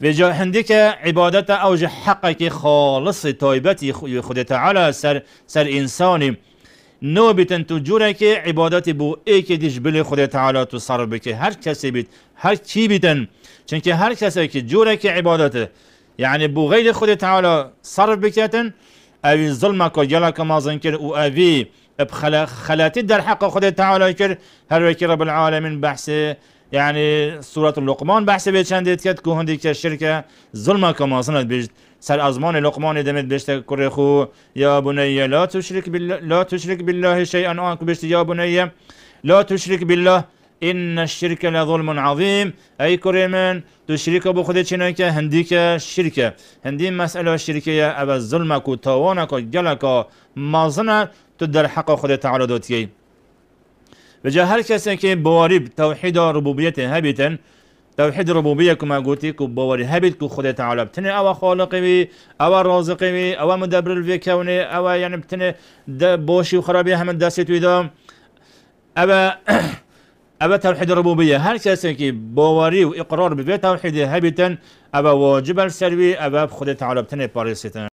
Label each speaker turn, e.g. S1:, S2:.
S1: في جا هندك عبادة أوج حقك خالص طيبتي خد تعالى سر إنساني نوبتن تجورك عبادتي بو ایک دیش بلی خود تعالی تو صرف بکه هر کسی بیت هر کی بیتن چون که هر کسی که جورك عبادته يعني بو غير خود تعالى صرف بكتن او ظلمك وجلك ما ظنكر او اوي بخلاتي در حق خود تعالى كر هر وكي رب العالمين بحث يعني سورة اللقمان بحث بيت شنديت كت كو هنديك الشركة ظلمك ما ظنت بيجد سر ازمان لقمان دمت بيشت كرخو يا بني لا تشرك بالله شيئا انك بيشت يا بني لا تشرك بالله إن الشرك لظلم عظيم أي كريمن تشرك بخود چنانك هنديك الشركة هندي مسألة الشركية أبا ظلمك وتوانك وجلك مازنة تدر حق خود تعالى دوتي بجا هر کسی که بوارب توحید ربوبیت هبیتن توحید ربوبیت كما قلتي كو بواري هبيت كو خود تعالى بتني او خالق بي او رازق بي او مدبر الكون او يعني بتني بوشي وخرابي هم داست ويدا أبا توحيد الربوبية هر كسي كي باوري وإقرار ببيت توحيد هبيتن أبا واجب السلبي أبا بخود تعالى بتني باريستن